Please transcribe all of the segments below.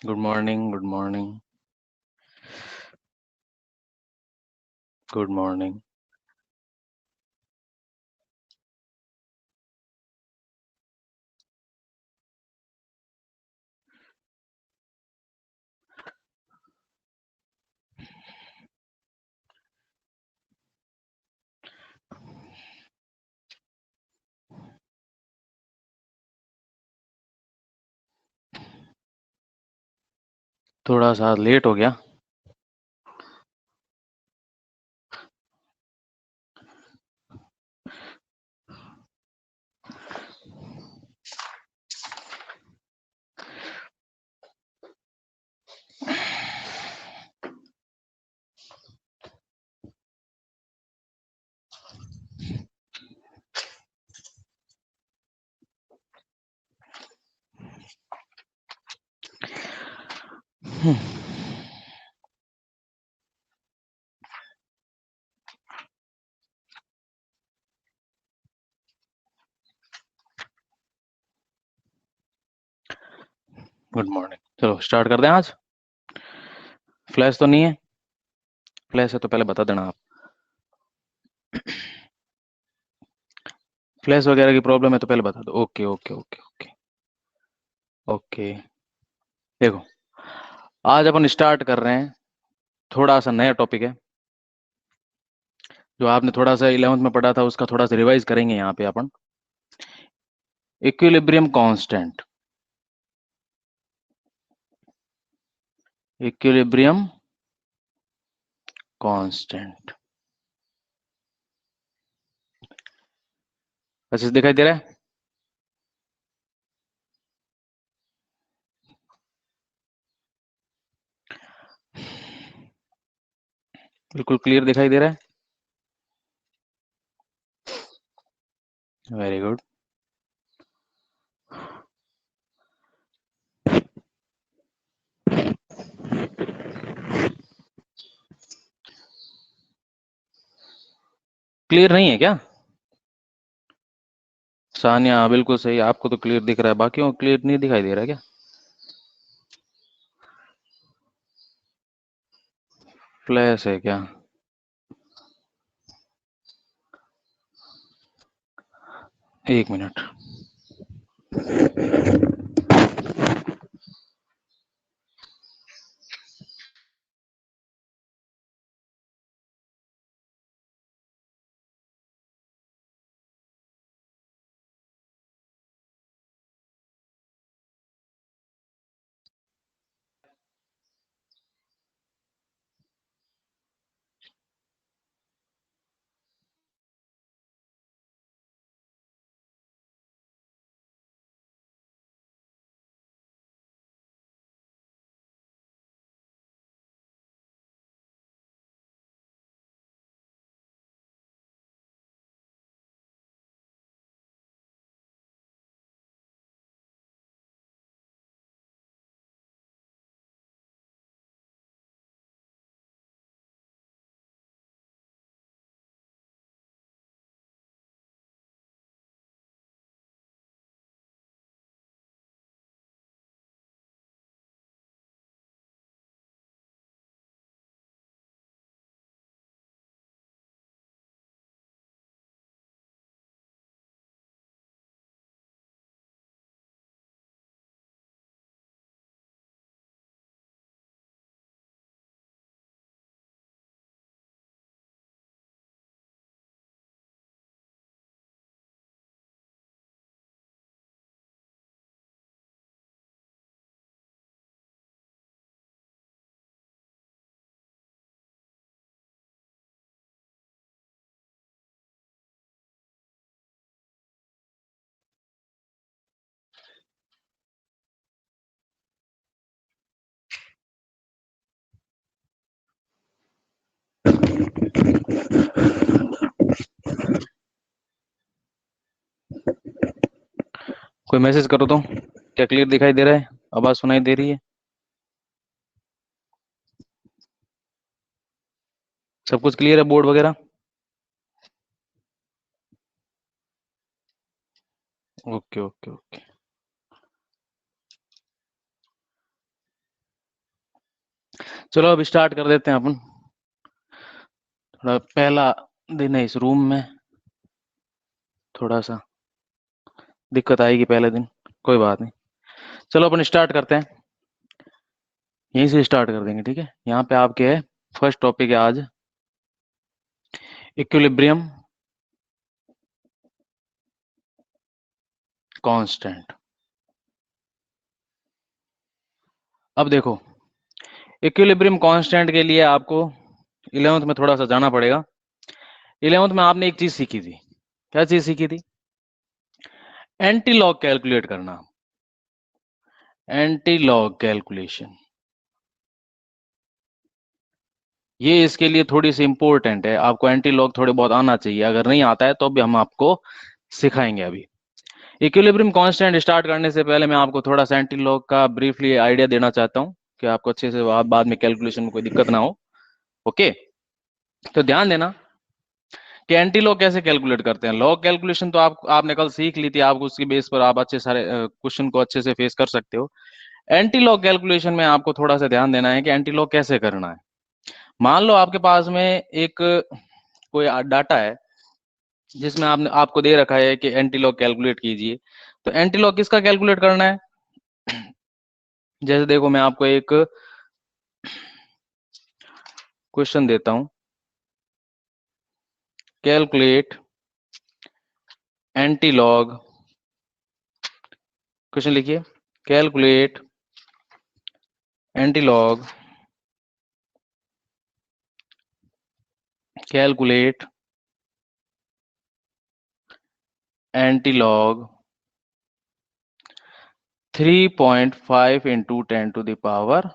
Good morning, good morning, good morning. थोड़ा सा late हो गया। Good morning. चलो स्टार्ट कर दें आज। फ्लैश तो नहीं है? फ्लैश है तो पहले बता देना आप। फ्लैश वगैरह की प्रॉब्लम है तो पहले बता दो। Okay okay okay okay okay. देखो, आज अपन स्टार्ट कर रहे हैं, थोड़ा सा नया टॉपिक है। जो आपने थोड़ा सा 11th में पढ़ा था उसका थोड़ा सा रिवाइज करेंगे यहाँ पे अपन। Equilibrium constant. इक्विलिब्रियम कांस्टेंट अच्छे से दिखाई दे रहा है? बिल्कुल क्लियर दिखाई दे रहा है? Very good. क्लियर नहीं है क्या? सानिया, हाँ, बिल्कुल सही। आपको तो क्लियर दिख रहा है, बाकियों को क्लियर नहीं दिखाई दे रहा है क्या? फ्लैश है क्या? एक मिनट। कोई मैसेज करो तो। क्या क्लियर दिखाई दे रहा है? आवाज सुनाई दे रही है? सब कुछ क्लियर है, बोर्ड वगैरह? Okay okay okay. चलो अब स्टार्ट कर देते हैं अपन। थोड़ा पहला दिन है इस रूम में, थोड़ा सा दिक्कत आएगी पहले दिन, कोई बात नहीं। चलो अपन स्टार्ट करते हैं, यहीं से स्टार्ट कर देंगे, ठीक है। यहाँ पे आपके है फर्स्ट टॉपिक है आज, इक्विलिब्रियम कांस्टेंट। अब देखो, इक्विलिब्रियम कांस्टेंट के लिए आपको 11th में थोड़ा सा जाना पड़ेगा। 11th में आपने एक चीज सीखी थी, क्या चीज सीखी थी? एंटी लॉग कैलकुलेट करना, एंटी लॉग कैलकुलेशन। ये इसके लिए थोड़ी सी इंपॉर्टेंट है, आपको एंटी लॉग थोड़े बहुत आना चाहिए, अगर नहीं आता है तो भी हम आपको सिखाएंगे अभी। इक्विलिब्रियम कांस्टेंट स्टार्ट करने से पहले मैं आपको थोड़ा सा एंटी लॉग का ब्रीफली आइडिया देना चाहता हूँ कि आपको अच्छे से बाद में कैलकुलेशन में कोई दिक्कत ना हो। ओके, तो ध्यान देना कि एंटी लॉग कैसे कैलकुलेट करते हैं। लॉग कैलकुलेशन तो आपने कल सीख ली थी, आप उसकी बेस पर आप अच्छे सारे क्वेश्चन को अच्छे से फेस कर सकते हो। एंटी लॉग कैलकुलेशन में आपको थोड़ा सा ध्यान देना है कि एंटी लॉग कैसे करना है। मान लो आपके पास में एक कोई डाटा है जिसमें आपने आपको दे रखा है कि एंटी लॉग कैलकुलेट कीजिए, तो एंटी लॉग किसका कैलकुलेट करना है? जैसे देखो, मैं आपको एक क्वेश्चन देता हूं, कैलकुलेट एंटी लॉग, क्वेश्चन लिखिए, calculate anti log, calculate anti log 3.5 into 10⁴।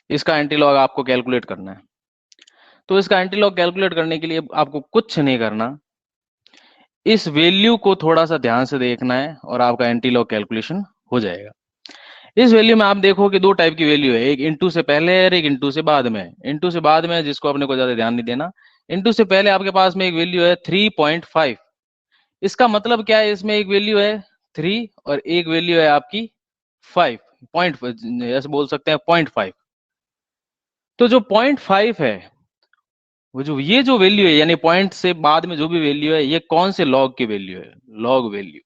इसका एंटी लॉग आपको कैलकुलेट करना है। तो इसका एंटी लॉग कैलकुलेट करने के लिए आपको कुछ नहीं करना, इस वैल्यू को थोड़ा सा ध्यान से देखना है और आपका एंटी लॉग कैलकुलेशन हो जाएगा। इस वैल्यू में आप देखो कि दो टाइप की वैल्यू है, एक इंटू से पहले है और एक इंटू से बाद में। इंटू से बाद में जिसको अपने को ज्यादा ध्यान नहीं देना, इंटू से पहले आपके पास में एक वैल्यू है 3.5। इसका मतलब क्या है, इसमें एक वैल्यू है 3 और एक वैल्यू है आपकी 5 पॉइंट, ऐसे बोल सकते हैं 0.5। तो जो 0.5 है, वो जो ये जो वैल्यू है, यानी पॉइंट से बाद में जो भी वैल्यू है, ये कौन से लॉग की वैल्यू है? Log value.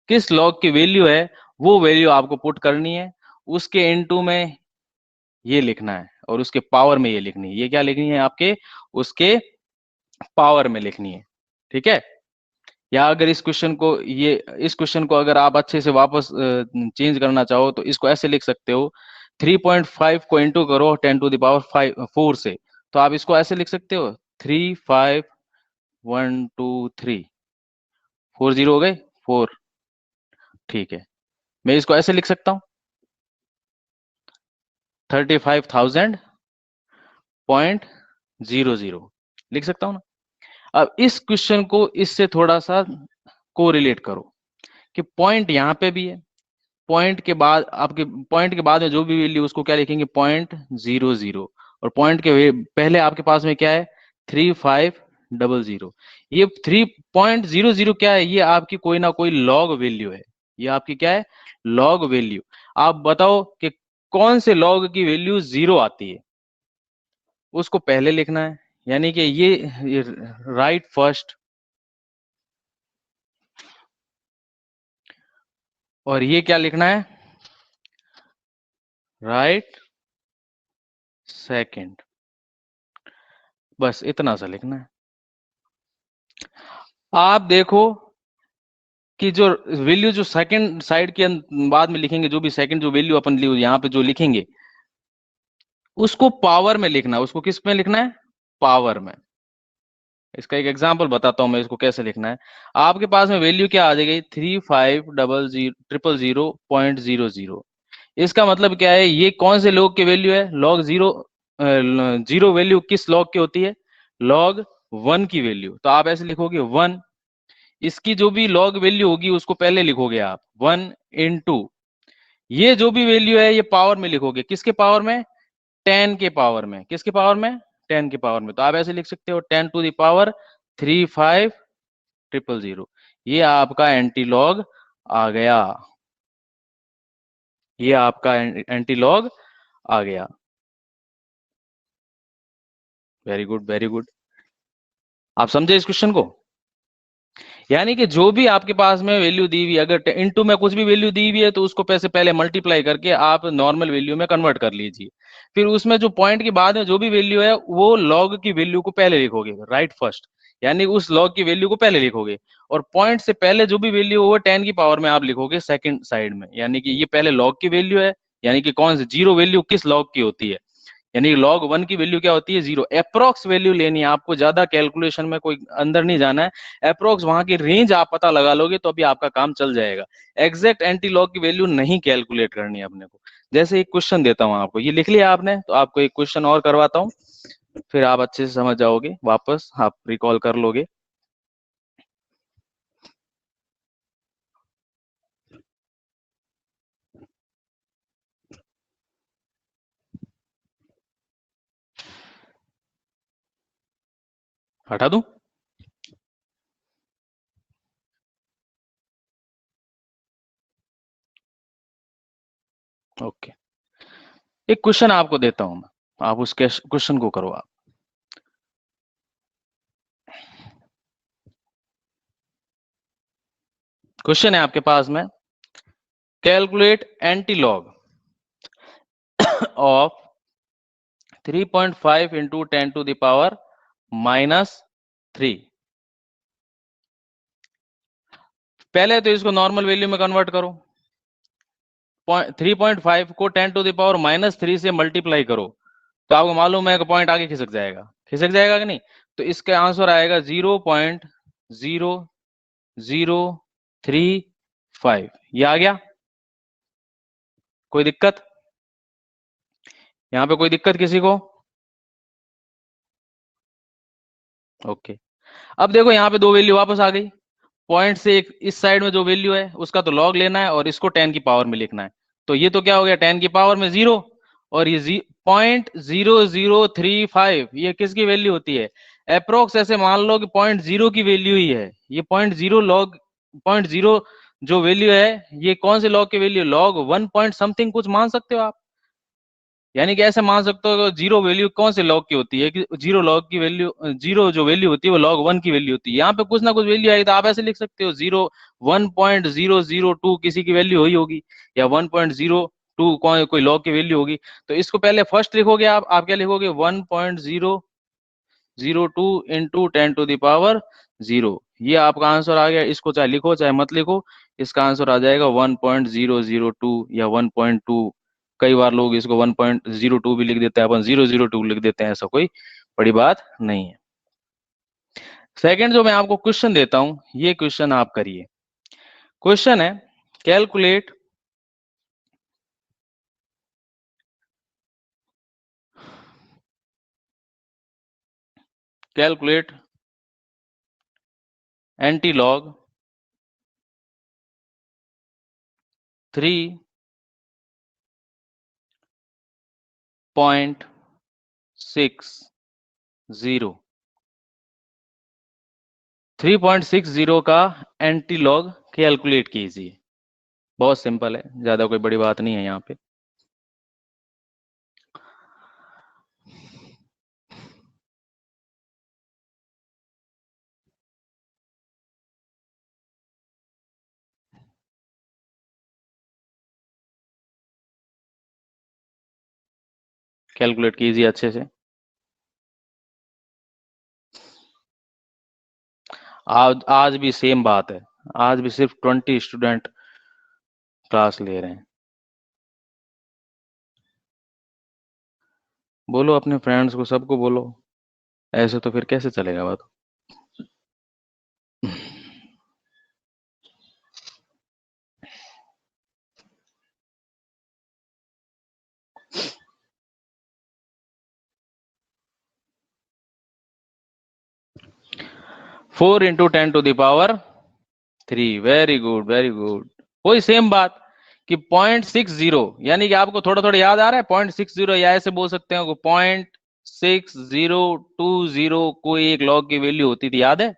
किस लॉग की वैल्यू है, वो वैल्यू आपको पुट करनी है, उसके इनटू में ये लिखना है और उसके पावर में ये लिखनी है। ये क्या लिखनी है आपके? उसके पावर में लिखनी है, ठीक है। या अगर इस क्वेश्चन को अगर आप अच्छे से वापस चेंज करना चाहो तो इसको ऐसे लिख सकते हो, 3.5 को इंटू करो 10⁴ से, तो आप इसको ऐसे लिख सकते हो, 35123 40 हो गए 4, ठीक है। मैं इसको ऐसे लिख सकता हूँ, 35,000.00 लिख सकता हूँ ना। अब इस क्वेश्चन को इससे थोड़ा सा को रिलेट करो कि पॉइंट यहाँ पे भी है, पॉइंट के बाद आपके पॉइंट के बाद में जो भी वैल्यू उसको क्या लिखेंगे? 0.00। और पॉइंट के पहले आपके पास में क्या है? 3500। ये 3.00 क्या है? ये आपकी कोई ना कोई लॉग वैल्यू है। ये आपकी क्या है? Log value. आप बताओ कि कौन से लॉग की वैल्यू 0 आती है, उसको पहले लिखना है, यानी कि ये राइट फर्स्ट, और ये क्या लिखना है? Right second. बस इतना सा लिखना है। आप देखो कि जो वैल्यू जो सेकंड साइड के बाद में लिखेंगे, जो भी सेकंड जो वैल्यू अपन यहाँ पे जो लिखेंगे, उसको पावर में लिखना है। उसको किस में लिखना है? पावर में। इसका एक एग्जांपल बताता हूं मैं, इसको कैसे लिखना है। आपके पास में वैल्यू क्या आ जाएगी? 35000000। इसका मतलब क्या है? ये कौन से लॉग की वैल्यू है? Log zero. जीरो वैल्यू किस लॉग की होती है? लॉग 1 की वैल्यू। तो आप ऐसे लिखोगे 1, इसकी जो भी लॉग वैल्यू होगी उसको पहले लिखोगे आप 1 इंटू, ये जो भी वैल्यू है ये पावर में लिखोगे, किसके पावर में? 10 के पावर में। किसके पावर में? 10 के पावर में। तो आप ऐसे लिख सकते हो 10⁵350000। ये आपका एंटी लॉग आ गया। ये आपका एंटी लॉग आ गया। Very good, very good. आप समझे इस क्वेश्चन को? यानी कि जो भी आपके पास में वैल्यू दी हुई, अगर इनटू में कुछ भी वैल्यू दी हुई है तो उसको पैसे पहले मल्टीप्लाई करके आप नॉर्मल वैल्यू में कन्वर्ट कर लीजिए। फिर उसमें जो पॉइंट के बाद में जो भी वैल्यू है वो लॉग की वैल्यू को पहले लिखोगे, राइट फर्स्ट, यानी उस लॉग की वैल्यू को पहले लिखोगे। और पॉइंट से पहले जो भी वैल्यू है वो 10 की पावर में आप लिखोगे सेकंड साइड में, यानी कि ये पहले लॉग की वैल्यू है, यानी कि कौन सी जीरो वैल्यू किस लॉग की होती है, यानी log 1 की वैल्यू क्या होती है, जीरो। अप्रोक्स वैल्यू लेनी है आपको, ज्यादा कैलकुलेशन में कोई अंदर नहीं जाना है। अप्रोक्स वहां की रेंज आप पता लगा लोगे तो अभी आपका काम चल जाएगा। एग्जैक्ट एंटी लॉग की वैल्यू नहीं कैलकुलेट करनी है अपने को। जैसे एक क्वेश्चन देता हूं आपको, ये लिख लिया आपने, तो आपको एक क्वेश्चन और करवाता हूं, फिर आप अच्छे से समझ जाओगे, वापस आप रिकॉल कर लोगे। हटा दूं? ओके, एक क्वेश्चन आपको देता हूं मैं, आप उस क्वेश्चन को करो आप। क्वेश्चन है आपके पास में, calculate antilog of 3.5 into 10 to the power -3। पहले तो इसको नॉर्मल वैल्यू में कन्वर्ट करो, 3.5 को 10 टू द पावर -3 से मल्टीप्लाई करो, तो आपको मालूम है कि पॉइंट आगे खिसक जाएगा, खिसक जाएगा कि नहीं? तो इसका आंसर आएगा 0.0035। ये आ गया? कोई दिक्कत यहाँ पे? कोई दिक्कत किसी को? ओके, अब देखो यहाँ पे दो वैल्यू वापस आ गई। पॉइंट से एक इस साइड में जो वैल्यू है उसका तो लॉग लेना है और इसको 10 की पावर में लिखना है। तो ये तो क्या हो गया, 10 की पावर में 0, और ये 0.0035 ये किसकी वैल्यू होती है? अप्रोक्स ऐसे मान लो कि 0.0 की वैल्यू ही है ये, 0.0 लॉग 0.0 जो वैल्यू है ये कौन से लॉग की वैल्यू, लॉग 1 पॉइंट समथिंग कुछ मान सकते हो आप। यानी कि ऐसे मान सकते हो जीरो वैल्यू कौन से लॉग की होती है, कि जीरो लॉग की वैल्यू, जीरो जो वैल्यू होती है वो लॉग 1 की वैल्यू होती है। यहाँ पे कुछ ना कुछ वैल्यू आई तो आप ऐसे लिख सकते हो, 1.002 किसी की वैल्यू हुई होगी, या 1.02 कोई लॉग की वैल्यू होगी। तो इसको पहले फर्स्ट लिखोगे आप क्या लिखोगे, 1.002 इंटू 10 टू दावर 0। ये आपका आंसर आ गया। इसको चाहे लिखो चाहे मत लिखो, इसका आंसर आ जाएगा 1.002 या 1.2। कई बार लोग इसको 1.02 भी लिख देते हैं, अपन 002 लिख देते हैं, ऐसा कोई बड़ी बात नहीं है। सेकंड जो मैं आपको क्वेश्चन देता हूं, ये क्वेश्चन आप करिए। क्वेश्चन है, कैलकुलेट कैलकुलेट एंटी लॉग 3.60 3.60 का एंटी लॉग कैलकुलेट कीजिए। बहुत सिंपल है, ज्यादा कोई बड़ी बात नहीं है यहाँ पे। कैलकुलेट कीजिए अच्छे से। आज भी सेम बात है, आज भी सिर्फ 20 स्टूडेंट क्लास ले रहे हैं। बोलो अपने फ्रेंड्स को, सबको बोलो, ऐसे तो फिर कैसे चलेगा बात। 4 into 10 to the power 3। Very good, very good. वही सेम बात कि 0.60, यानी कि आपको थोड़ा थोड़ा याद आ रहा है, 0.60 या ऐसे बोल सकते हो 0.6020 कोई एक लॉग की वैल्यू होती थी, याद है?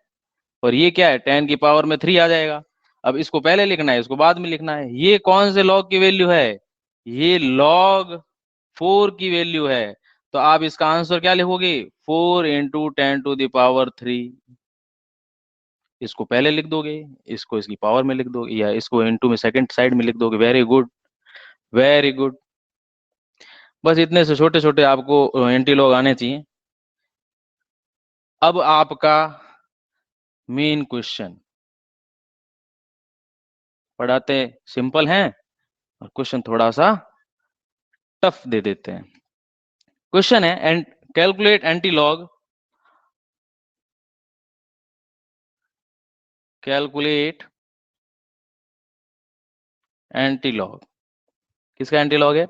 और ये क्या है, 10 की पावर में 3 आ जाएगा। अब इसको पहले लिखना है, इसको बाद में लिखना है। ये कौन से लॉग की वैल्यू है, ये log 4 की वैल्यू है, तो आप इसका आंसर क्या लिखोगे? 4 इंटू 10⁻3। इसको पहले लिख दोगे, इसको इसकी पावर में लिख दोगे, या इसको इंटू में सेकंड साइड में लिख दोगे। Very good, very good. बस इतने से छोटे छोटे आपको एंटी लॉग आने चाहिए। अब आपका मेन क्वेश्चन पढ़ाते सिंपल हैं और क्वेश्चन थोड़ा सा टफ दे देते हैं। क्वेश्चन है and calculate anti log, calculate anti log. किसका एंटी लॉग है?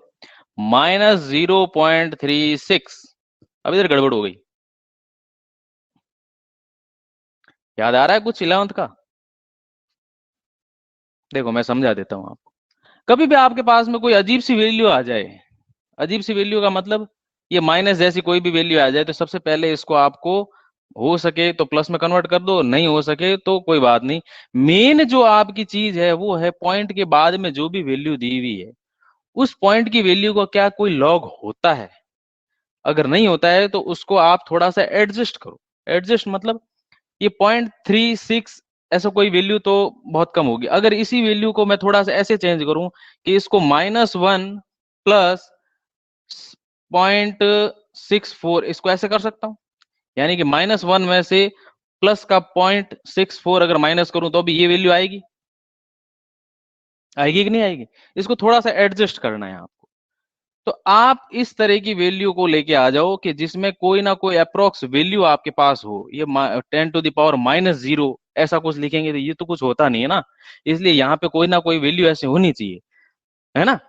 -0.36। अब इधर गड़बड़ हो गई। याद आ रहा है कुछ 11th का? देखो मैं समझा देता हूं आपको। कभी भी आपके पास में कोई अजीब सी वैल्यू आ जाए, अजीब सी वैल्यू का मतलब ये माइनस जैसी कोई भी वैल्यू आ जाए, तो सबसे पहले इसको आपको हो सके तो प्लस में कन्वर्ट कर दो, नहीं हो सके तो कोई बात नहीं। मेन जो आपकी चीज है वो है पॉइंट के बाद में जो भी वैल्यू दी हुई है, उस पॉइंट की वैल्यू का क्या कोई लॉग होता है? अगर नहीं होता है तो उसको आप थोड़ा सा एडजस्ट करो। एडजस्ट मतलब ये 0.36 ऐसा कोई वैल्यू तो बहुत कम होगी। अगर इसी वैल्यू को मैं थोड़ा सा ऐसे चेंज करूं कि इसको -1 प्लस 0.64, इसको ऐसे कर सकता हूं। यानी कि -1 में से प्लस का 0.64 अगर माइनस करूं तो भी ये वैल्यू आएगी। आएगी कि नहीं आएगी? इसको थोड़ा सा एडजस्ट करना है आपको। तो आप इस तरह की वैल्यू को लेके आ जाओ कि जिसमें कोई ना कोई अप्रोक्स वैल्यू आपके पास हो। ये 10⁻−0 ऐसा कुछ लिखेंगे तो ये तो कुछ होता नहीं है ना, इसलिए यहाँ पे कोई ना कोई वैल्यू ऐसे होनी चाहिए, है ना?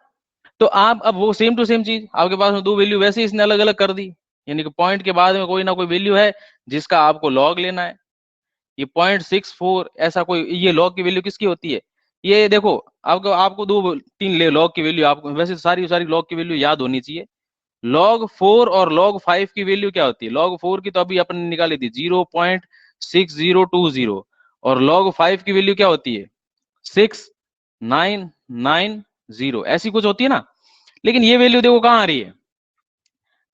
तो आप अब वो सेम टू सेम चीज आपके पास में दो वैल्यू वैसे ही इसने अलग अलग कर दी, यानी कि पॉइंट के बाद में कोई ना कोई वैल्यू है जिसका आपको लॉग लेना है। ये 0.64 ऐसा कोई, ये लॉग की वैल्यू किसकी होती है? ये देखो, आपको आपको दो तीन ले लॉग की वैल्यू, आपको वैसे तो सारी सारी लॉग की वैल्यू याद होनी चाहिए। log 4 और log 5 की वैल्यू क्या होती है? log 4 की तो अभी अपने निकाली थी 0.6020, और log 5 की वैल्यू क्या होती है? 6990, ऐसी कुछ होती है ना। लेकिन ये वैल्यू देखो कहाँ आ रही है,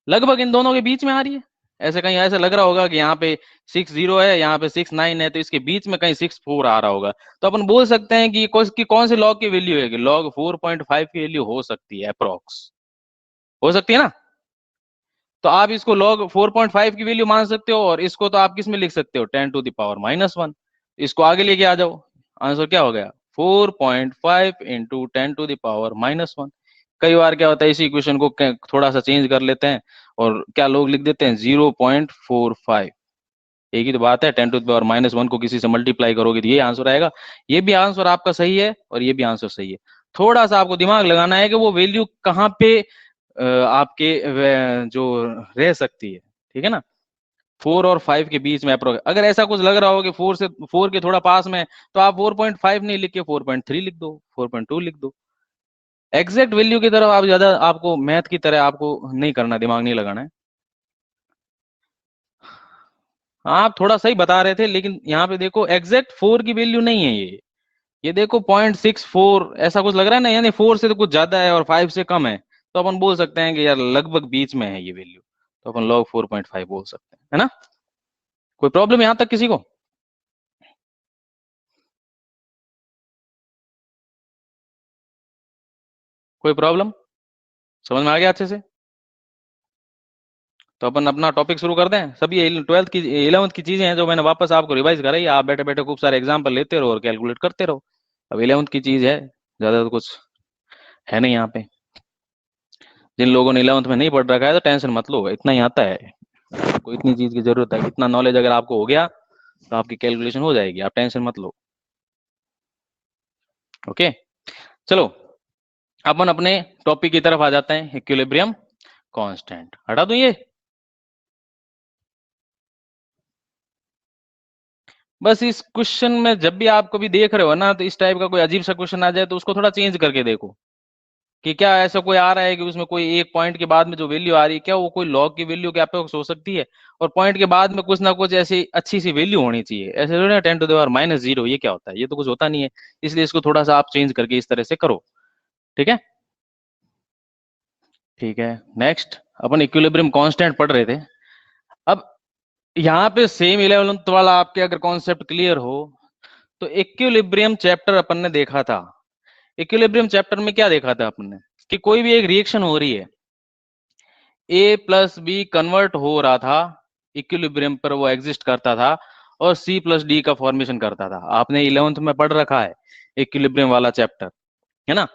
लगभग इन दोनों के बीच में आ रही है। ऐसे कहीं ऐसा लग रहा होगा कि यहाँ पे 60 है, यहाँ पे 69 है, तो इसके बीच में कहीं 64 आ रहा होगा। तो अपन बोल सकते हैं कि कौन से लॉग की वैल्यू है? कि log 4.5 की वैल्यू हो सकती है, अप्रोक्स हो सकती है ना। तो आप इसको log 4.5 की वैल्यू मान सकते हो, और इसको तो आप किस में लिख सकते हो? 10⁻−1। इसको आगे लेके आ जाओ, आंसर क्या हो गया? 4.5 इंटू 10⁻−1। कई बार क्या होता है, इसी इक्वेशन को थोड़ा सा चेंज कर लेते हैं और क्या लोग लिख देते हैं 0.45। एक ही तो बात है, 10⁻−1 को किसी से मल्टीप्लाई करोगे तो ये आंसर आएगा। ये भी आंसर आपका सही है और ये भी आंसर सही है। थोड़ा सा आपको दिमाग लगाना है कि वो वैल्यू कहाँ पे आपके जो रह सकती है, ठीक है ना। 4 और 5 के बीच में अप्रोक्स, अगर ऐसा कुछ लग रहा हो कि 4 के थोड़ा पास में, तो आप 4.5 नहीं लिख के 4.3 लिख दो, 4.2 लिख दो। एग्जैक्ट वैल्यू की तरफ आप ज्यादा, आपको मैथ की तरह आपको नहीं करना, दिमाग नहीं लगाना है। आप थोड़ा सही बता रहे थे, लेकिन यहाँ पे देखो एग्जैक्ट 4 की वैल्यू नहीं है ये देखो 0.64 ऐसा कुछ लग रहा है ना, यानी 4 से तो कुछ ज्यादा है और 5 से कम है। तो अपन बोल सकते हैं कि यार लगभग बीच में है ये वैल्यू, तो अपन log 4.5 बोल सकते हैं, है ना। कोई प्रॉब्लम यहां तक किसी को? कोई प्रॉब्लम? समझ में आ गया अच्छे से? तो अपन अपना टॉपिक शुरू कर दें। सभी 12th की 11th की चीजें हैं जो मैंने वापस आपको रिवाइज कराई, आप बैठे बैठे खूब सारे एग्जाम्पल लेते रहो और कैलकुलेट करते रहो। अब 11th की चीज है, ज्यादा तो कुछ है नहीं यहाँ पे। जिन लोगों ने 11th में नहीं पढ़ रखा है तो टेंशन मत लो, इतना ही आता है। कोई इतनी चीज की जरूरत है, इतना नॉलेज अगर आपको हो गया तो आपकी कैलकुलेशन हो जाएगी, आप टेंशन मत लो। ओके, चलो अपन अपने टॉपिक की तरफ आ जाते हैं। इक्विलिब्रियम कांस्टेंट हटा दूं ये। बस इस क्वेश्चन में जब भी आप कभी देख रहे हो ना, तो इस टाइप का कोई अजीब सा क्वेश्चन आ जाए तो उसको थोड़ा चेंज करके देखो कि क्या ऐसा कोई आ रहा है कि उसमें कोई एक पॉइंट के बाद में जो वैल्यू आ रही है, क्या वो कोई लॉग की वैल्यू के अपेक्स हो सकती है? और पॉइंट के बाद में कुछ ना कुछ ऐसी अच्छी सी वैल्यू होनी चाहिए। ऐसे थोड़ी ना 10⁻−0 ये क्या होता है, ये तो कुछ होता नहीं है। इसलिए इसको थोड़ा सा आप चेंज करके इस तरह से करो, ठीक है। ठीक है, नेक्स्ट अपन इक्विलिब्रियम कांस्टेंट पढ़ रहे थे। अब यहाँ पे सेम 11th वाला आपके अगर कॉन्सेप्ट क्लियर हो तो इक्विलिब्रियम चैप्टर अपन ने देखा था। इक्विलिब्रियम चैप्टर में क्या देखा था अपन ने कि कोई भी एक रिएक्शन हो रही है, ए प्लस बी कन्वर्ट हो रहा था, इक्विलिब्रियम पर वो एग्जिस्ट करता था और सी प्लस डी का फॉर्मेशन करता था। आपने 11th में पढ़ रखा है इक्विलिब्रियम वाला चैप्टर, है ना।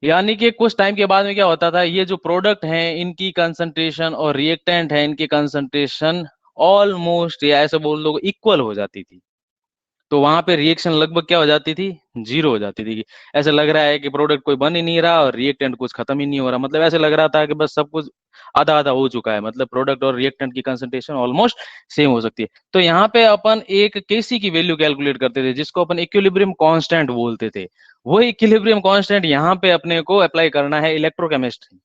यानी कि कुछ टाइम के बाद में क्या होता था, ये जो प्रोडक्ट हैं इनकी कंसंट्रेशन और रिएक्टेंट है इनकी कंसंट्रेशन ऑलमोस्ट, या ऐसे बोल लो, इक्वल हो जाती थी। तो वहां पे रिएक्शन लगभग क्या हो जाती थी, जीरो हो जाती थी। ऐसे लग रहा है कि प्रोडक्ट कोई बन ही नहीं रहा और रिएक्टेंट कुछ खत्म ही नहीं हो रहा, मतलब ऐसे लग रहा था कि बस सब कुछ आधा आधा हो चुका है, मतलब प्रोडक्ट और रिएक्टेंट की कंसंट्रेशन ऑलमोस्ट सेम हो सकती है। तो यहाँ पे अपन एक केसी की वैल्यू कैलकुलेट करते थे जिसको अपन इक्विलिब्रियम कांस्टेंट बोलते थे। वो इक्विलिब्रियम कांस्टेंट यहाँ पे अपने को अप्लाई करना है इलेक्ट्रोकेमिस्ट्री।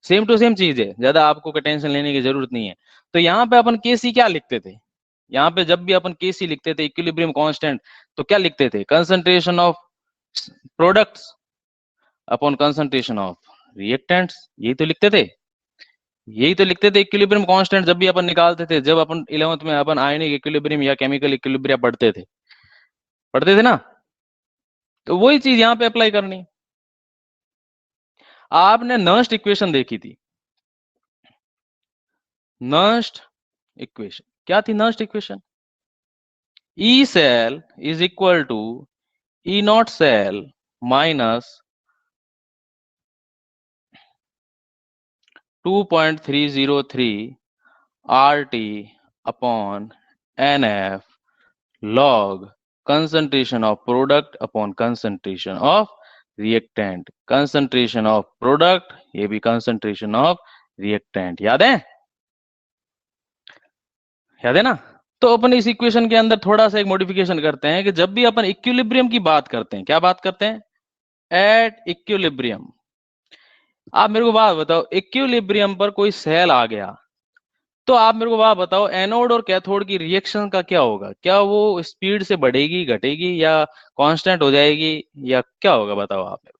सेम टू सेम चीज है, ज्यादा आपको टेंशन लेने की जरूरत नहीं है। तो यहाँ पे अपन केसी क्या लिखते थे, यहाँ पे जब भी अपन केसी लिखते थे इक्विलिब्रियम कांस्टेंट, तो क्या लिखते थे, concentration of products upon concentration of reactants, यही तो लिखते थे। यही तो लिखते थे इक्विलिब्रियम कांस्टेंट जब भी अपन निकालते थे, जब अपन 11th में अपन आयनिक इक्विलिब्रियम या केमिकल इक्विलिब्रियम पढ़ते थे ना। तो वही चीज यहाँ पे अप्लाई करनी। आपने नर्स्ट इक्वेशन देखी थी, नर्स्ट इक्वेशन क्या थी, Nernst equation E cell is equal to E not cell minus 2.303 RT upon NF log concentration of product upon concentration of reactant, concentration of product, ये भी concentration of reactant, याद है, याद है ना। तो अपन इस इक्वेशन के अंदर थोड़ा सा एक मॉडिफिकेशन करते हैं कि जब भी अपन इक्विलिब्रियम की बात करते हैं, क्या बात करते हैं, एट इक्विलिब्रियम। आप मेरे को बात बताओ, इक्विलिब्रियम पर कोई सेल आ गया तो आप मेरे को बात बताओ, एनोड और कैथोड की रिएक्शन का क्या होगा, क्या वो स्पीड से बढ़ेगी घटेगी या कांस्टेंट हो जाएगी या क्या होगा, बताओ आप मेरे को।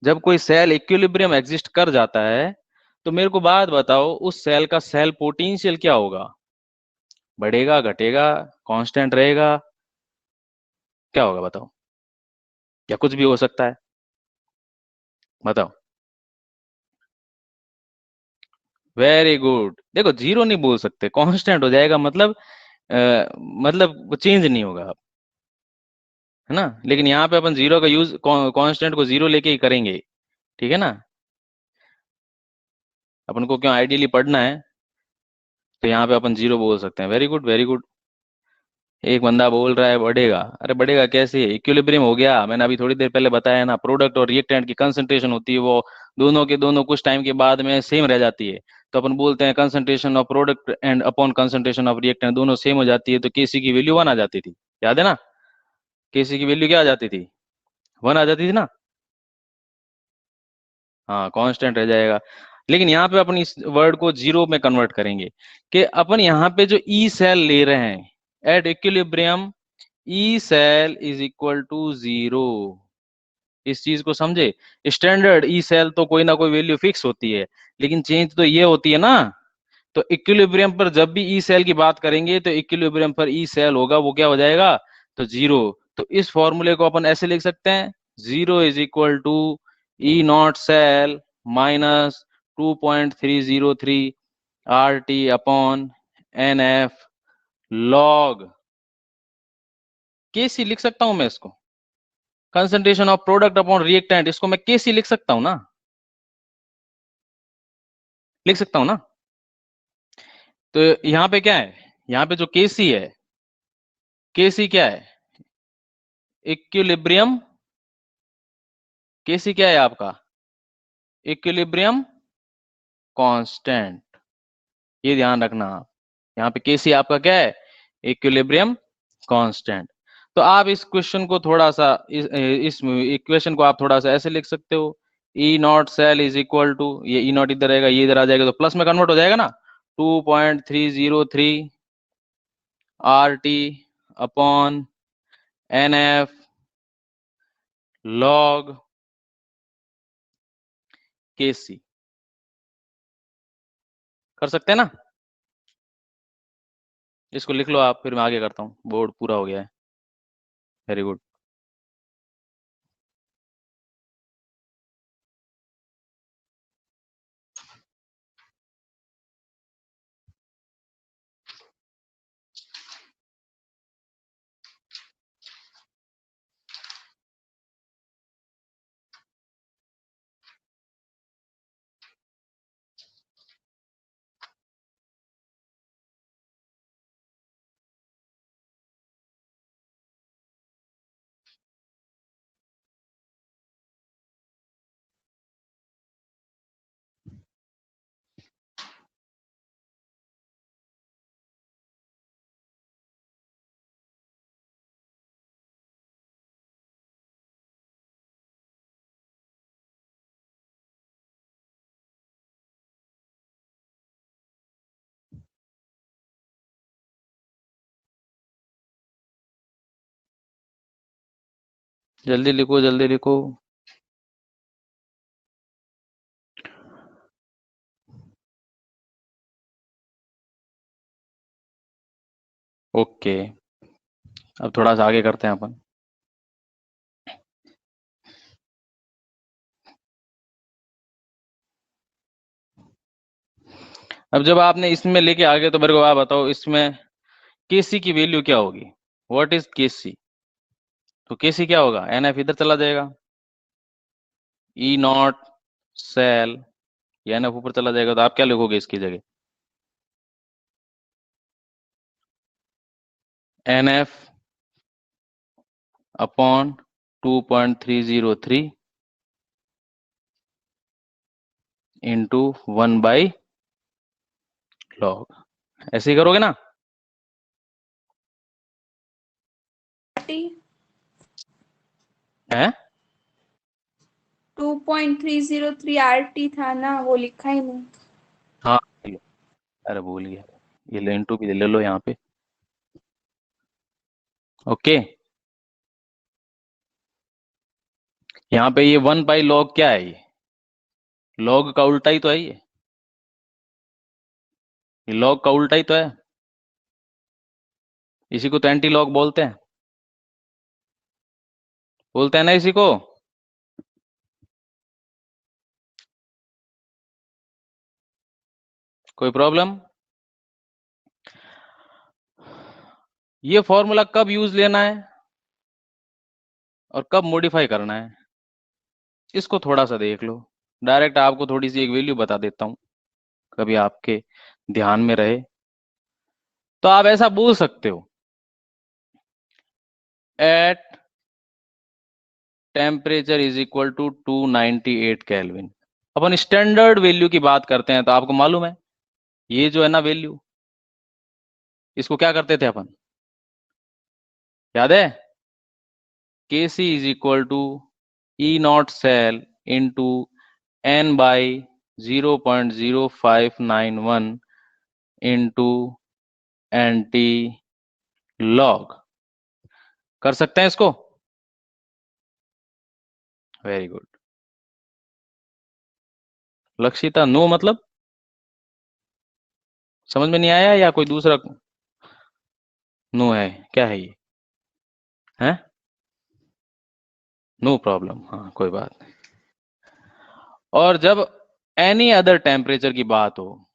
जब कोई सेल इक्विलिब्रियम एग्जिस्ट कर जाता है तो मेरे को बात बताओ, उस सेल का सेल पोटेंशियल क्या होगा, बढ़ेगा घटेगा कांस्टेंट रहेगा, क्या होगा बताओ, या कुछ भी हो सकता है, बताओ। वेरी गुड, देखो जीरो नहीं बोल सकते, कांस्टेंट हो जाएगा, मतलब मतलब चेंज नहीं होगा, है ना। लेकिन यहाँ पे अपन जीरो का यूज कांस्टेंट को जीरो लेके ही करेंगे, ठीक है ना। अपन को क्यों आइडियली पढ़ना है, तो यहाँ पे अपन जीरो बोल सकते हैं। Very good very good. एक बंदा बोल रहा है बढ़ेगा, अरे बढ़ेगा कैसे, इक्विलिब्रियम हो गया, मैंने अभी थोड़ी देर पहले बताया ना, प्रोडक्ट और रिएक्टेंट की कंसंट्रेशन होती है वो दोनों के दोनों कुछ टाइम के बाद में सेम रह जाती है। तो अपन बोलते हैं concentration of product and upon concentration of reactant दोनों सेम हो जाती है, तो केसी की वैल्यू 1 आ जाती थी, याद है ना। केसी की वैल्यू क्या आ जाती थी, 1 आ जाती थी ना। हाँ कांस्टेंट रह जाएगा। लेकिन यहाँ पे अपन इस वर्ड को जीरो में कन्वर्ट करेंगे कि अपन यहाँ पे जो ई सेल ले रहे हैं at equilibrium, E cell is equal to zero. इस चीज को समझे, स्टैंडर्ड ई सेल तो कोई ना कोई वैल्यू फिक्स होती है, लेकिन चेंज तो ये होती है ना। तो इक्विलिब्रियम पर जब भी ई सेल की बात करेंगे तो इक्विलिब्रियम पर ई सेल होगा वो क्या हो जाएगा, तो जीरो। तो इस फॉर्मूले को अपन ऐसे लिख सकते हैं, zero is equal to E not cell minus 2.303 R T upon N F log, KC लिख सकता हूं मैं इसको, concentration of product upon reactant, इसको मैं केसी लिख सकता हूं ना, लिख सकता हूं ना। तो यहाँ पे क्या है, यहाँ पे जो केसी है, केसी क्या है, इक्विलिब्रियम, केसी क्या है आपका, इक्विलिब्रियम कांस्टेंट, ये ध्यान रखना आप। यहाँ पे केसी आपका क्या है, इक्विलिब्रियम कांस्टेंट। तो आप इस क्वेश्चन को थोड़ा सा इस इक्वेशन को आप थोड़ा सा ऐसे लिख सकते हो, E not cell is equal to, ये ई नॉट इधर रहेगा ये इधर आ जाएगा तो प्लस में कन्वर्ट हो जाएगा ना, 2.303 R T upon N F log KC. कर सकते हैं ना? इसको लिख लो आप, फिर मैं आगे करता हूँ। बोर्ड पूरा हो गया है। Very good. जल्दी लिखो, जल्दी लिखो। ओके, अब थोड़ा सा आगे करते हैं अपन। अब जब आपने इसमें लेके आ गए तो मेरे को आप बताओ, इसमें केसी की वैल्यू क्या होगी? What is KC? तो केसी क्या होगा? एन एफ इधर चला जाएगा, E not cell, N F ऊपर चला जाएगा। तो आप क्या लिखोगे इसकी जगह? N F upon 2.303 into 1/log। ऐसे ही करोगे ना? है 2.303 RT था ना, वो लिखा ही नहीं। हाँ, अरे भूल गया, ये ले इंटू भी ले लो यहाँ पे। ओके, यहाँ पे ये 1/log क्या है? ये log का उल्टा ही तो है। ये log का उल्टा ही तो है। इसी को तो एंटी लॉग बोलते हैं, बोलते हैं ना इसी को। कोई प्रॉब्लम? ये फॉर्मूला कब यूज लेना है और कब मॉडिफाई करना है, इसको थोड़ा सा देख लो। डायरेक्ट आपको थोड़ी सी एक वैल्यू बता देता हूं, कभी आपके ध्यान में रहे। तो आप ऐसा बोल सकते हो, at temperature is equal to 298 kelvin. अपन स्टैंडर्ड वैल्यू की बात करते हैं, तो आपको मालूम है ये जो है ना वैल्यू, इसको क्या करते थे अपन? याद है? K C is equal to E not cell into n by 0.0591 into anti log. कर सकते हैं इसको? Very good. लक्षिता, नो मतलब समझ में नहीं आया या कोई दूसरा नो है? क्या है ये? है नो प्रॉब्लम, हाँ कोई बात नहीं। और जब एनी अदर टेम्परेचर की बात हो,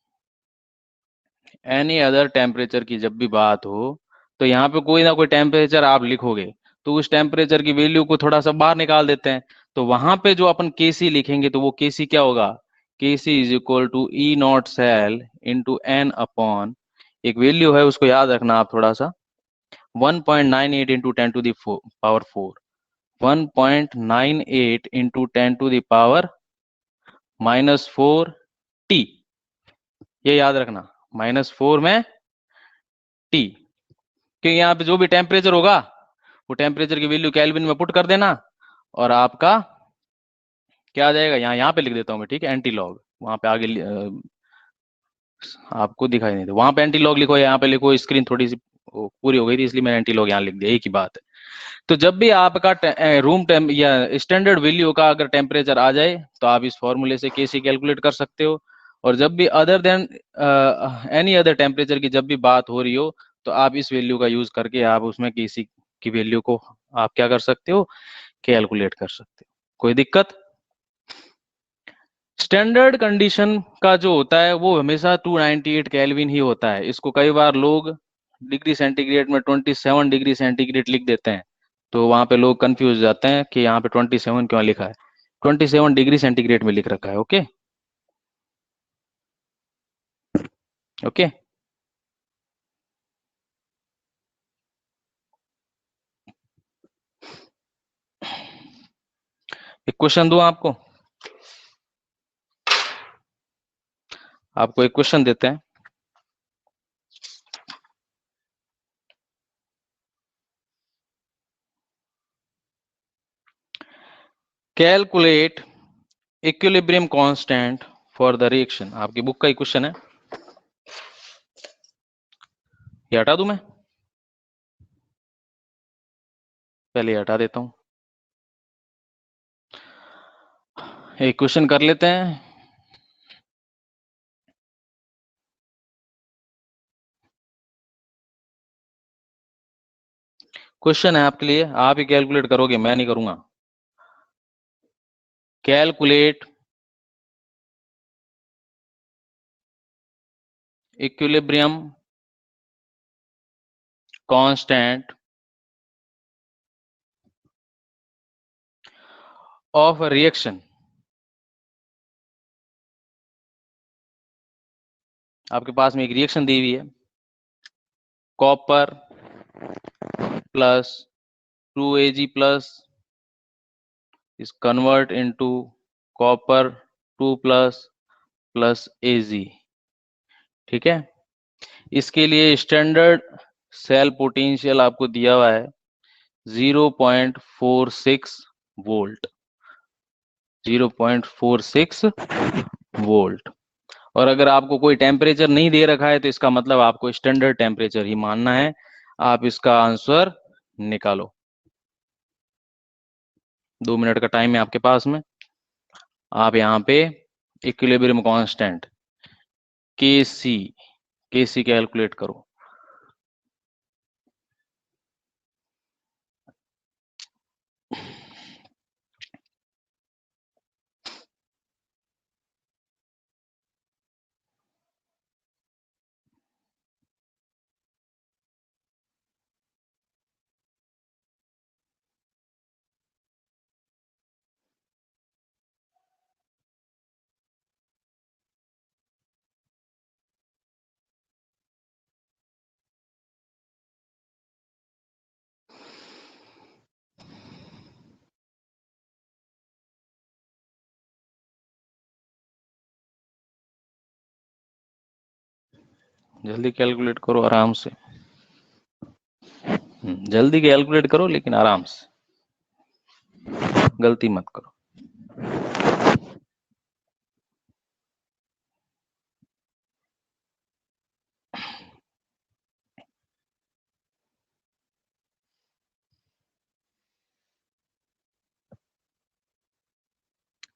एनी अदर टेम्परेचर की जब भी बात हो, तो यहाँ पे कोई ना कोई टेम्परेचर आप लिखोगे, तो उस टेम्परेचर की वैल्यू को थोड़ा सा बाहर निकाल देते हैं। तो वहां पे जो अपन केसी लिखेंगे, तो वो केसी क्या होगा? KC is equal to E not cell into N upon, एक वैल्यू है उसको याद रखना आप थोड़ा सा, 1.98 into 10 to the power 4, 1.98 into 10 to the power -4t। ये याद रखना, -4 में टी, क्योंकि यहाँ पे जो भी टेम्परेचर होगा, वो टेम्परेचर की वैल्यू केल्विन में पुट कर देना, और आपका क्या आ जाएगा? यहाँ पे लिख देता हूँ मैं, ठीक है, एंटी लॉग। वहां पे आगे आपको दिखाई नहीं दे, वहां पे एंटी लॉग लिखो, यहाँ पे लिखो। स्क्रीन थोड़ी सी पूरी हो गई थी, इसलिए मैंने एंटी लॉग यहाँ लिख दिया, एक ही बात है। तो जब भी आपका रूम टेम या स्टैंडर्ड वैल्यू का अगर टेम्परेचर आ जाए, तो आप इस फॉर्मूले से केसी कैलकुलेट कर सकते हो। और जब भी other than any other temperature की जब भी बात हो रही हो तो आप इस वैल्यू का यूज करके आप उसमें किसी की वैल्यू को आप क्या कर सकते हो, कैलकुलेट कर सकते हो। कोई दिक्कत? स्टैंडर्ड कंडीशन का जो होता है वो हमेशा 298 केल्विन ही होता है। इसको कई बार लोग डिग्री सेंटीग्रेड में 27 डिग्री सेंटीग्रेड लिख देते हैं, तो वहां पे लोग कंफ्यूज जाते हैं कि यहाँ पे 27 क्यों लिखा है। 27 डिग्री सेंटीग्रेड में लिख रखा है। Okay okay. एक क्वेश्चन दूं आपको? आपको एक क्वेश्चन देते हैं। Calculate equilibrium constant for the reaction. आपकी बुक का ही क्वेश्चन है, ये हटा दूं मैं? पहले ये हटा देता हूं। एक क्वेश्चन कर लेते हैं। क्वेश्चन है आपके लिए, आप ही कैलकुलेट करोगे, मैं नहीं करूंगा। Calculate equilibrium constant of a reaction. आपके पास में एक रिएक्शन दी हुई है, copper plus 2Ag plus is convert into copper 2 plus plus Ag। ठीक है, इसके लिए स्टैंडर्ड सेल पोटेंशियल आपको दिया हुआ है 0.46 वोल्ट। 0.46 वोल्ट। और अगर आपको कोई टेम्परेचर नहीं दे रखा है तो इसका मतलब आपको स्टैंडर्ड टेम्परेचर ही मानना है। आप इसका आंसर निकालो। 2 मिनट का टाइम है आपके पास में। आप यहाँ पे इक्विलिब्रियम कांस्टेंट के सी कैलकुलेट करो। जल्दी कैलकुलेट करो आराम से। जल्दी कैलकुलेट करो लेकिन आराम से, गलती मत करो।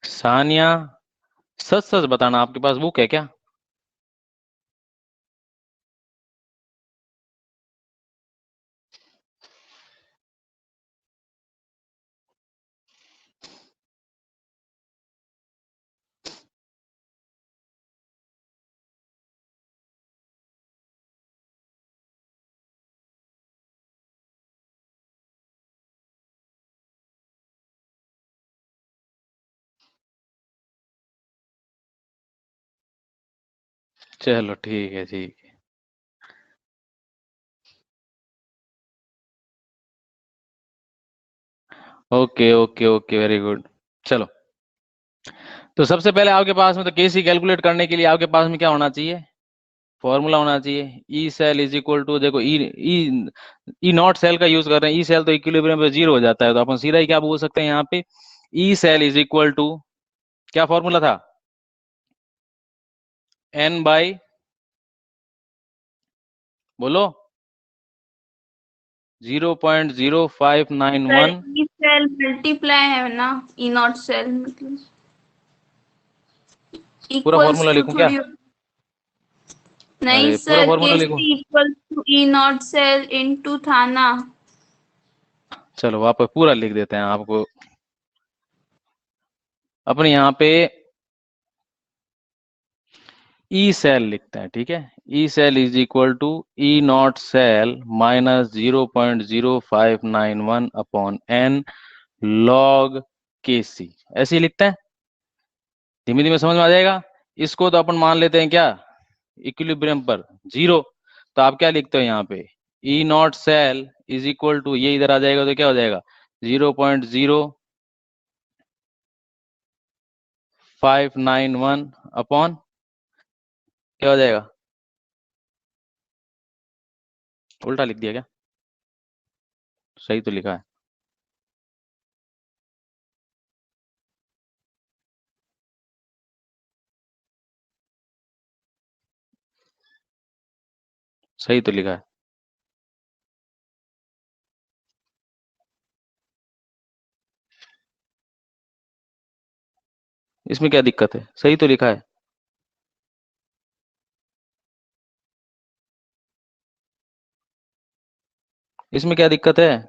सानिया, सच सच बताना, आपके पास बुक है क्या? चलो ठीक है, ठीक है। Okay okay okay, very good. चलो, तो सबसे पहले आपके पास में तो केसी कैलकुलेट करने के लिए आपके पास में क्या होना चाहिए? फॉर्मूला होना चाहिए। E cell is equal to, देखो E E E not cell का यूज कर रहे हैं। ई सेल तो इक्विलिब्रियम पे 0 हो जाता है, तो अपन सीधा ही क्या बोल सकते हैं यहाँ पे, E cell is equal to, क्या फॉर्मूला था? n बाई, बोलो, 0.0591। ई सेल मल्टीप्लाई है ना, ई नॉट सेल मतलब। पूरा इक्वल्स फॉर्मूला टू लिखूं क्या? थोड़ी। नहीं अरे पूरा सर, फॉर्मूला के लिखूं? C equal to E not cell into था ना। चलो वापस पूरा लिख देते हैं आपको। अपने यहाँ पे ई सेल लिखते हैं, ठीक है। E cell is equal to E not cell minus 0.0591 upon N log K C, ऐसे ही लिखते हैं। धीमे धीमे समझ में आ जाएगा। इसको तो अपन मान लेते हैं क्या, इक्विलिब्रियम पर जीरो। तो आप क्या लिखते हो यहाँ पे, E not cell is equal to, ये इधर आ जाएगा तो क्या हो जाएगा, 0.0591 अपॉन, क्या हो जाएगा, उल्टा लिख दिया क्या? सही तो लिखा है। सही तो लिखा है। इसमें क्या दिक्कत है, सही तो लिखा है। इसमें क्या दिक्कत है?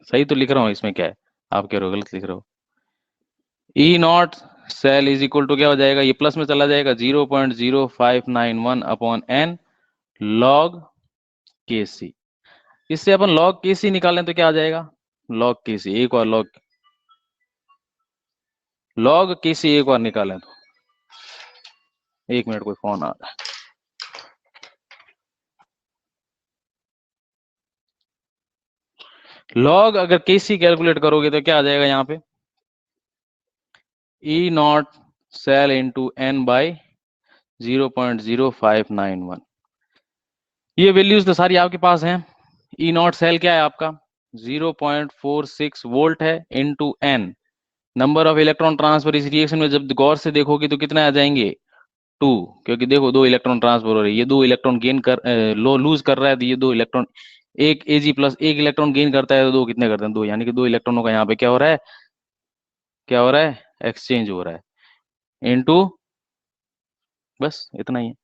सही तो लिख रहा हूँ, इसमें क्या है? आप कह रहे हो गलत लिख रहे हो। E not cell is equal to क्या हो जाएगा, ये प्लस में चला जाएगा, 0.0591 अपॉन एन लॉग के सी। इससे अपन लॉग के सी निकालें तो क्या आ जाएगा, लॉग के सी, एक और लॉग के सी एक बार निकालें तो, एक मिनट कोई फोन आ रहा है। लॉग अगर के सी कैलकुलेट करोगे तो क्या आ जाएगा यहाँ पे, E not cell into N by 0.0591। ये वैल्यूज तो सारी आपके पास हैं। ई नॉट सेल क्या है आपका, 0.46 वोल्ट है, into N number of electron transfer. इस रिएक्शन में जब गौर से देखोगे तो कितने आ जाएंगे, टू। क्योंकि देखो दो इलेक्ट्रॉन ट्रांसफर हो रही है, ये दो इलेक्ट्रॉन गेन कर लो लूज कर रहा है, तो ये दो इलेक्ट्रॉन, एक एजी प्लस एक इलेक्ट्रॉन गेन करता है, तो दो कितने करते हैं, दो। यानी कि दो इलेक्ट्रॉनों का यहाँ पे क्या हो रहा है, क्या हो रहा है, एक्सचेंज हो रहा है, इनटू, बस इतना ही है।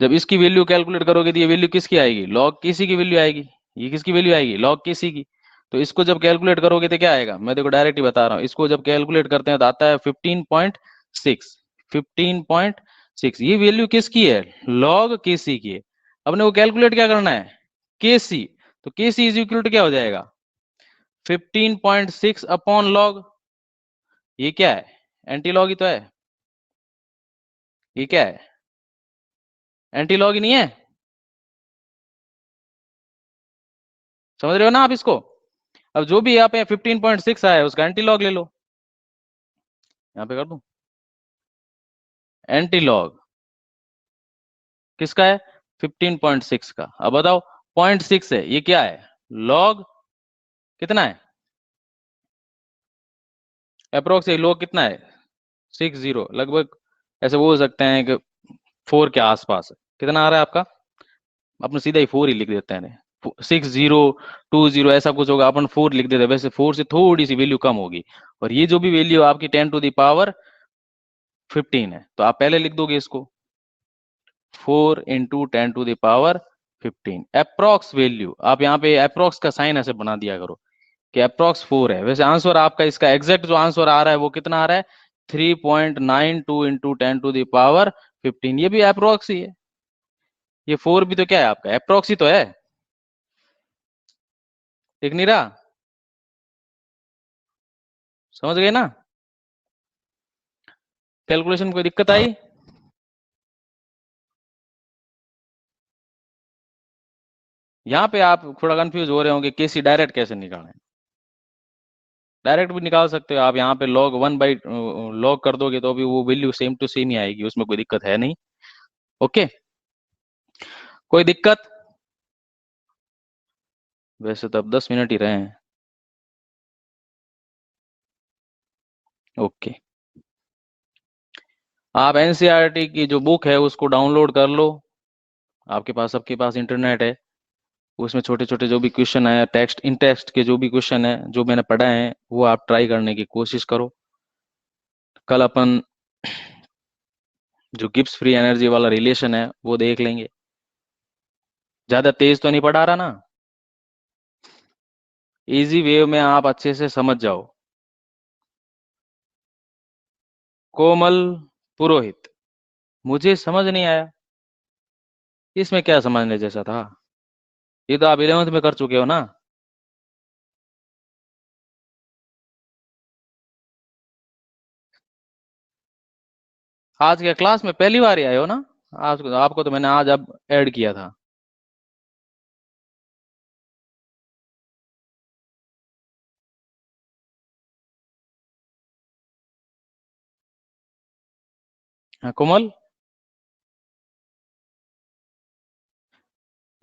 जब इसकी वैल्यू कैलकुलेट करोगे तो ये वैल्यू किसकी आएगी, लॉग केसी की वैल्यू आएगी। ये किसकी वैल्यू आएगी, लॉग केसी की। तो इसको जब कैलकुलेट करोगे तो क्या आएगा, मैं देखो डायरेक्ट ही बता रहा हूँ, इसको जब कैलकुलेट करते हैं तो आता है 15.6। 15.6 ये वैल्यू किसकी है, लॉग केसी की है। अपने को कैलकुलेट क्या करना है, केसी। तो केसी इज इक्वल टू क्या हो जाएगा, 15.6 अपॉन लॉग, ये क्या है, एंटी लॉग ही तो है। ये क्या है, एंटी लॉग ही नहीं है। समझ रहे हो ना आप इसको। अब जो भी यहाँ पे 15.6 आया है उसका एंटी लॉग ले लो, यहाँ पे कर दूं, एंटी लॉग किसका है, 15.6 का। अब बताओ, 0.6 है, ये क्या है, लॉग कितना है, अप्रोक्स लॉग कितना है, 60 लगभग। ऐसे बोल सकते हैं कि 4 के आसपास है। कितना आ रहा है आपका, अपन सीधा ही 4 ही लिख देते हैं, 6020 ऐसा कुछ होगा, अपन 4 लिख देते हैं। वैसे 4 से थोड़ी सी वैल्यू कम होगी। और ये जो भी वैल्यू आपकी 10 टू द पावर 15 है, तो आप पहले लिख दोगे इसको 4 × 10 to the power 15 approx value. आप यहाँ पे अप्रोक्स का साइन ऐसे बना दिया करो कि अप्रोक्स 4 है। वैसे आंसर आपका इसका एग्जैक्ट जो आंसर आ रहा है वो कितना आ रहा है, 3.92 × 10 टू द पावर 15। ये भी अप्रोक्स ही है, ये 4 भी तो क्या है आपका, अप्रोक्स ही तो है। दिख नहीं रहा, समझ गए ना। कैलकुलेशन में कोई दिक्कत आई, यहाँ पे आप थोड़ा कंफ्यूज हो रहे होंगे केसी डायरेक्ट कैसे निकालें। डायरेक्ट भी निकाल सकते हो आप, यहाँ पे log 1 बाई log कर दोगे तो भी वो वैल्यू सेम टू सेम ही आएगी, उसमें कोई दिक्कत है नहीं। ओके, कोई दिक्कत। वैसे तो अब 10 मिनट ही रहे हैं। ओके, आप एनसीईआरटी की जो बुक है उसको डाउनलोड कर लो, आपके पास सबके पास इंटरनेट है। उसमें छोटे छोटे जो भी क्वेश्चन है, टेक्स्ट इन टेक्स्ट के जो भी क्वेश्चन है जो मैंने पढ़ा है वो आप ट्राई करने की कोशिश करो। कल अपन जो गिब्स फ्री एनर्जी वाला रिलेशन है वो देख लेंगे। ज्यादा तेज तो नहीं पढ़ा रहा ना, इजी वे में आप अच्छे से समझ जाओ। कोमल पुरोहित, मुझे समझ नहीं आया, इसमें क्या समझने जैसा था? ये तो आप 11th में कर चुके हो ना। आज के क्लास में पहली बार ही आए हो ना? आज आपको तो मैंने आज अब ऐड किया था। हाँ, कोमल,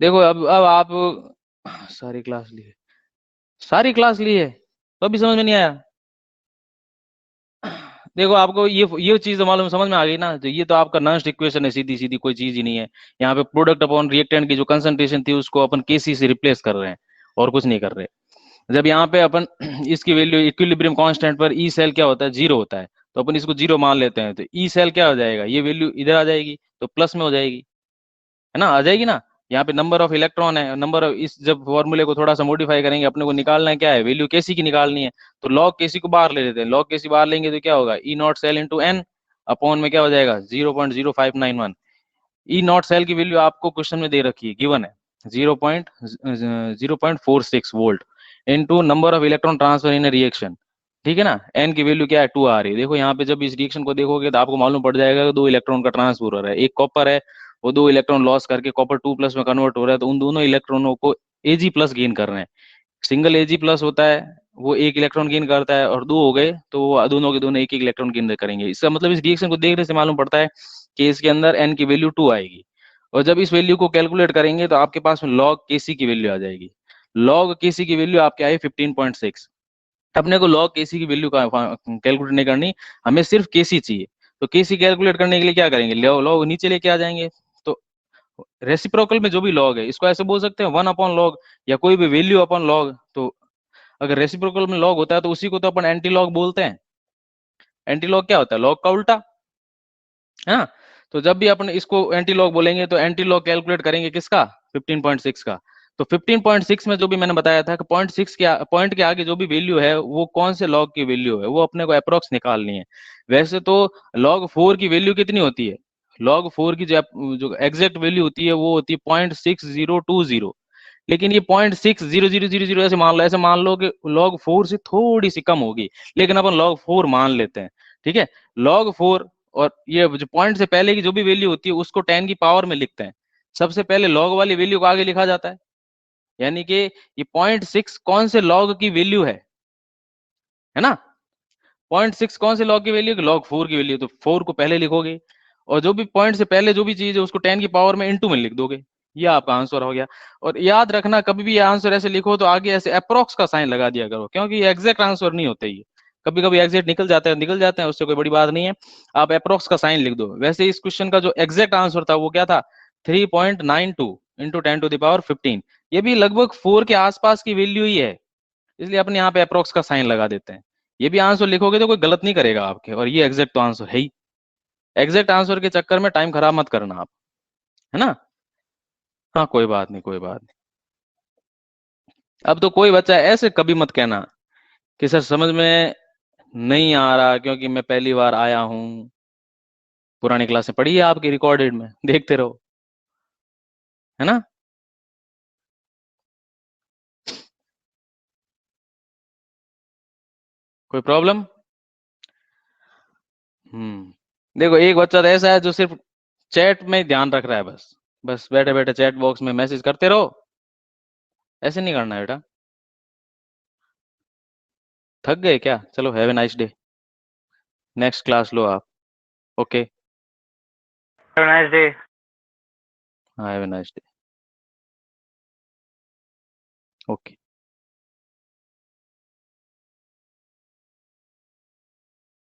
देखो अब आप सारी क्लास लिए, सारी क्लास ली है तो अभी समझ में नहीं आया। देखो आपको ये चीज तो मालूम समझ में आ गई ना, तो ये तो आपका नॉन इक्वेशन है, सीधी सीधी कोई चीज ही नहीं है। यहाँ पे प्रोडक्ट अपॉन रिएक्टेंट की जो कंसंट्रेशन थी उसको अपन केसी से रिप्लेस कर रहे हैं और कुछ नहीं कर रहे। जब यहाँ पे अपन इसकी वैल्यू इक्विलिब्रियम कांस्टेंट पर ई सेल क्या होता है, जीरो होता है, तो अपन इसको जीरो मान लेते हैं, तो ई सेल क्या हो जाएगा, ये वैल्यू इधर आ जाएगी तो प्लस में हो जाएगी, है ना, आ जाएगी ना। यहाँ पे नंबर ऑफ इलेक्ट्रॉन है, नंबर ऑफ इस जब फॉर्मूले को थोड़ा सा मॉडिफाई करेंगे, अपने को निकालना है क्या है, वैल्यू केसी की निकालनी है। तो लॉग केसी को बाहर ले लेते हैं, लॉग केसी बाहर लेंगे तो क्या होगा, E not cell into N upon में क्या हो जाएगा 0.0591। ई नॉट सेल की वैल्यू आपको क्वेश्चन में दे रखी है, गिवन है 0.46 volt into number of electron transfer in reaction. ठीक है ना, एन की वैल्यू क्या है 2 आ रही है। देखो यहाँ पे जब इस रिएक्शन को देखोगे तो आपको मालूम पड़ जाएगा कि दो इलेक्ट्रॉन का ट्रांसफर हो रहा है, एक कॉपर है वो दो इलेक्ट्रॉन लॉस करके कॉपर 2+ में कन्वर्ट हो रहा है, तो उन दोनों इलेक्ट्रॉनों को एजी प्लस गेन कर रहे हैं। सिंगल एजी प्लस होता है वो एक इलेक्ट्रॉन गेन करता है, और दो हो गए तो वो दोनों के दोनों एक एक इलेक्ट्रॉन गेन करेंगे। इसका मतलब इस रिएक्शन को देखने से मालूम पड़ता है कि इसके अंदर एन की वैल्यू 2 आएगी। और जब इस वैल्यू को कैलकुलेट करेंगे तो आपके पास में लॉग केसी की वैल्यू आ जाएगी। लॉग केसी की वैल्यू आपके आई 15.6। अपने को लॉग केसी की वैल्यू का कैलकुलेट नहीं करनी, हमें सिर्फ केसी चाहिए। तो केसी कैलकुलेट करने के लिए क्या करेंगे, लॉग नीचे लेके आ जाएंगे। तो रेसिप्रोकल में जो भी लॉग है इसको ऐसे बोल सकते हैं 1/log, या कोई भी वैल्यू अपॉन लॉग। तो अगर रेसिप्रोकल में लॉग होता है तो उसी को तो अपन एंटी लॉग बोलते हैं। एंटी लॉग क्या होता है, लॉग का उल्टा, है ना। तो जब भी अपन इसको एंटी लॉग बोलेंगे तो एंटी लॉग कैलकुलेट करेंगे किसका, 15.6 का। तो 15.6 में जो भी मैंने बताया था कि पॉइंट के आगे जो भी वैल्यू है वो कौन से लॉग की वैल्यू है, वो अपने को अप्रोक्स निकालनी है। वैसे तो log 4 की वैल्यू कितनी होती है, log 4 की जो एग्जैक्ट वैल्यू होती है वो होती है 0.6020। लेकिन ये 0.60000 ऐसे मान लो कि log 4 से थोड़ी सी कम होगी, लेकिन अपन log 4 मान लेते हैं। ठीक है, log 4 और ये जो पॉइंट से पहले की जो भी वैल्यू होती है उसको 10 की पावर में लिखते हैं। सबसे पहले log वाली वैल्यू को आगे लिखा जाता है, यानी कि ये 0.6 कौन से log की वैल्यू है ना। 0.6 कौन से log की वैल्यू, log 4 की वैल्यू, तो 4 को पहले लिखोगे, और जो भी पॉइंट से पहले जो भी चीज है उसको 10 की पावर में इंटू में लिख दोगे। ये आपका आंसर हो गया। और याद रखना कभी भी ये आंसर ऐसे लिखो तो आगे ऐसे अप्रोक्स का साइन लगा दिया करो, क्योंकि ये एग्जैक्ट आंसर नहीं होते। ये कभी कभी एग्जैक्ट निकल जाते हैं, उससे कोई बड़ी बात नहीं है। आप अप्रोक्स का साइन लिख दो। वैसे इस क्वेश्चन का जो एग्जैक्ट आंसर था वो क्या था, 3.92 इंटू 10⁻15। ये भी लगभग 4 के आसपास की वैल्यू ही है, इसलिए अपन यहाँ पे अप्रोक्स का साइन लगा देते हैं। ये भी आंसर लिखोगे तो कोई गलत नहीं करेगा आपके, और ये एग्जैक्ट तो आंसर है ही। एग्जैक्ट आंसर के चक्कर में टाइम खराब मत करना आप, है ना। हाँ, कोई बात नहीं, कोई बात नहीं। अब तो कोई बच्चा ऐसे कभी मत कहना कि सर समझ में नहीं आ रहा क्योंकि मैं पहली बार आया हूँ। पुरानी क्लासें पढ़ी है आपकी रिकॉर्डेड में, देखते रहो, है ना। कोई प्रॉब्लम? देखो एक बच्चा तो ऐसा है जो सिर्फ चैट में ही ध्यान रख रहा है, बस बस बैठे बैठे चैट बॉक्स में मैसेज करते रहो। ऐसे नहीं करना है बेटा। थक गए क्या, चलो have a nice day, next class लो आप। Okay, Have a nice day. हाँ have a nice day. Okay.